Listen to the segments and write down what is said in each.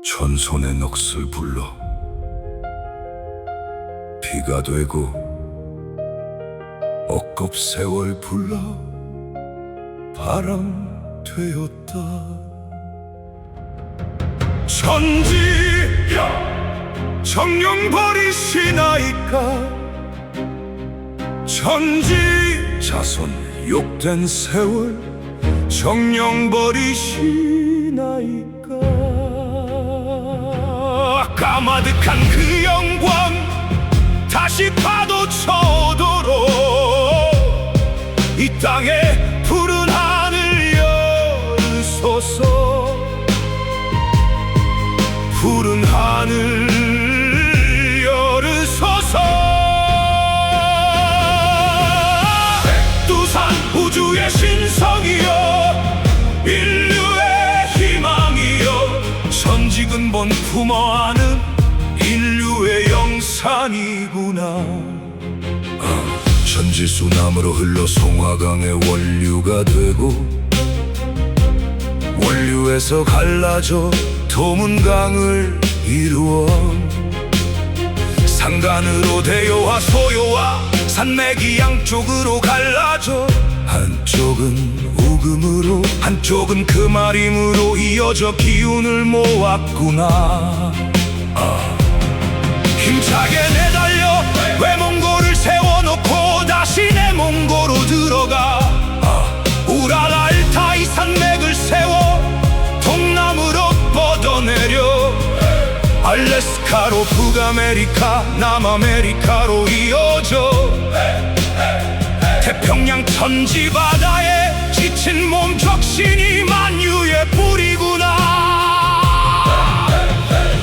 전손의 넋을 불러 비가 되고 억겁 세월 불러 바람 되었다. 천지야 정령 버리시나이까. 천지 자손 욕된 세월 정령 버리시나이까. 까마득한 그 영광 다시 파도 쳐도록 이 땅에 푸른 하늘 열으소서. 푸른 하늘 열으소서. 백두산 우주의 신성이여 인류의 희망이여 천지근본 품어하는 인류의 영산이구나. 천지수남으로 흘러 송화강의 원류가 되고 원류에서 갈라져 도문강을 이루어 산간으로 대요와 소요와 산맥이 양쪽으로 갈라져 한쪽은 우금으로 한쪽은 금아림으로 이어져 기운을 모았구나. 힘차게 내달려 외몽고를 세워놓고 다시 내몽고로 들어가 우랄 알타이 산맥을 세워 동남으로 뻗어내려 알래스카로 북아메리카 남아메리카로 이어져 태평양 천지바다에 지친 몸 적신이 만유의 뿌리구나.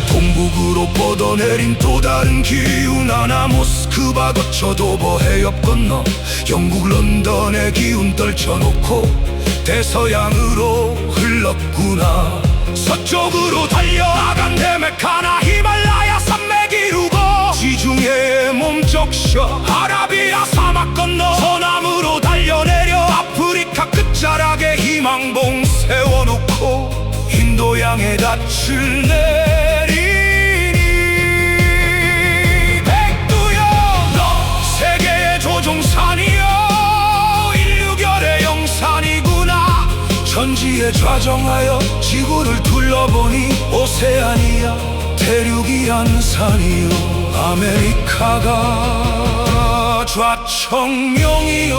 동북으로 뻗어내린 또 다른 기운 하나 모스크바 거쳐 도보 해협 건너 영국 런던의 기운 떨쳐놓고 대서양으로 흘렀구나. 서쪽으로 달려아간 데메카나 히말라야 산맥 이루고 지중해의 몸 적셔 아라비아 사막 건너 서남으로 달려내려 아프리카 끝자락에 희망봉 세워놓고 인도양의 닻을 내리니 백두여 너 세계의 조종산이여 인류결의 영산이구나. 천지에 좌정하여 지구를 둘러보니 오세아니아 대륙이 한산이요 아메리카가 좌청룡이요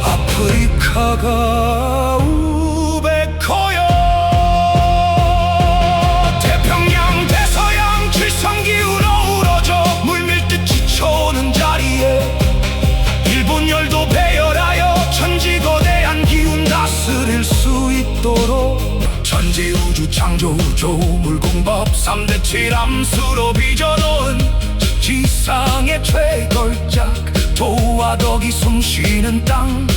아프리카가 우베코요. 태평양 대서양 칠성기운 어우러져 물밀듯 지쳐오는 자리에 일본열도 배열하여 천지거대한 기운 다스릴 수 있도록 천지우주 창조우조 물공법 3대 7함수로 빚어놓은 지상의 최걸작 도와 덕이 숨쉬는 땅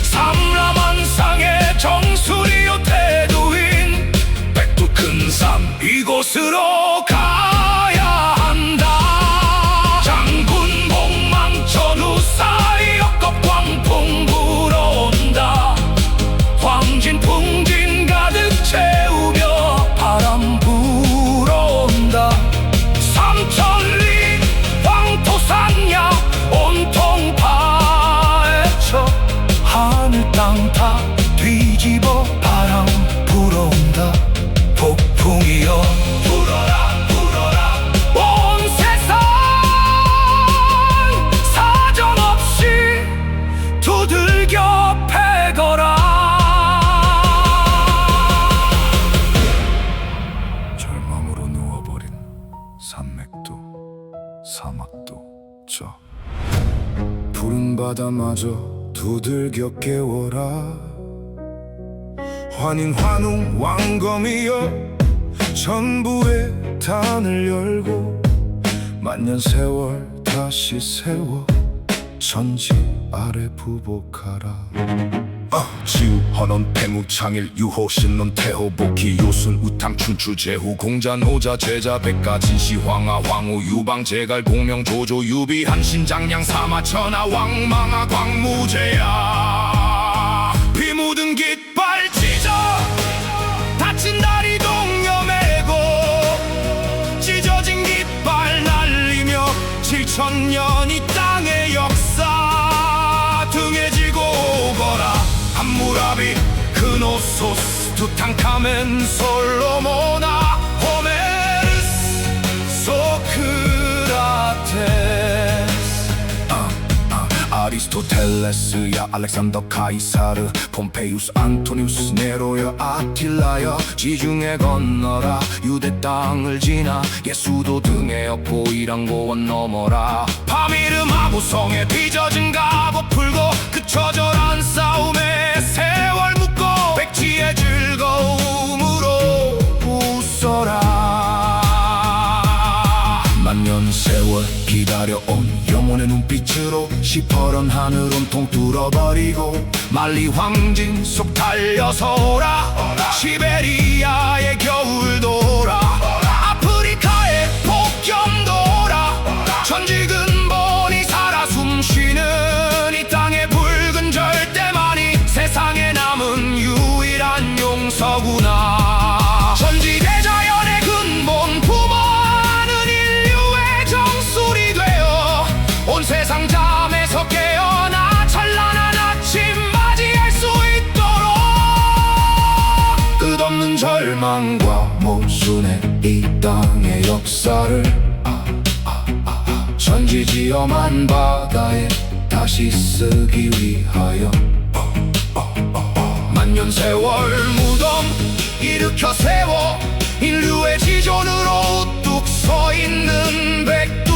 삼라만상의 정수리요 태도인 백두 큰산 이곳으로 가야 한다. 장군 목망 전후 사이 역겁 광풍 불어온다. 황진 풍진 가득 채우며 바람 불어온다. 삼천리 황토산야 온통 파헤쳐 하늘 땅 다 뒤집어 바람 불어온다. 폭풍이여 불어라 불어라 온 세상 사정없이 두들겨 패거라. 절망으로 누워버린 산맥도 사막도 저 푸른 바다마저 두들겨 깨워라. 환인 환웅 왕검이여 전부의 단을 열고 만년 세월 다시 세워 천지 아래 부복하라. 지우 헌원 폐무창일 유호 신론 태호 복희 요순 우탕 춘추 제후 공잔 오자 제자 백가 진시 황하 황후 유방 제갈 공명 조조 유비 한신 장량 사마 천하 왕망하 광무제야 피 묻은 깃발 찢어 다친 다리 디오누소스 투탕카멘 솔로모나 호메르스 소크라테스 아리스토텔레스야 알렉산더 카이사르 폼페이우스 안토니우스 네로여 아틸라여 지중해 건너라 유대 땅을 지나 예수도 등에 업고 이랑고원 넘어라 파미르 마부성에 빚어진 갑옷 풀고 그 처절한 싸움에 세월 묻고 백지의 즐거움으로 웃어라 만년 세월 기다려온 영혼의 눈빛으로 시퍼런 하늘 온통 뚫어버리고 만리 황진 속 달려서 오라 시베리아의 겨울도라 아프리카의 폭염도라 천지근본이 살아 숨쉬는 이 땅의 붉은 절대만이 세상에 남은 유일한 용서구나 천지대자연의 근본 부모하는 인류의 정수리 되어 온 세상 잠에서 깨어나 찬란한 아침 맞이할 수 있도록 끝없는 절망과 모순의 이 땅의 역사를 천지지엄한 바다에 다시 쓰기 위하여 만년 세월 무덤 일으켜 세워 인류의 지존으로 우뚝 서 있는 백두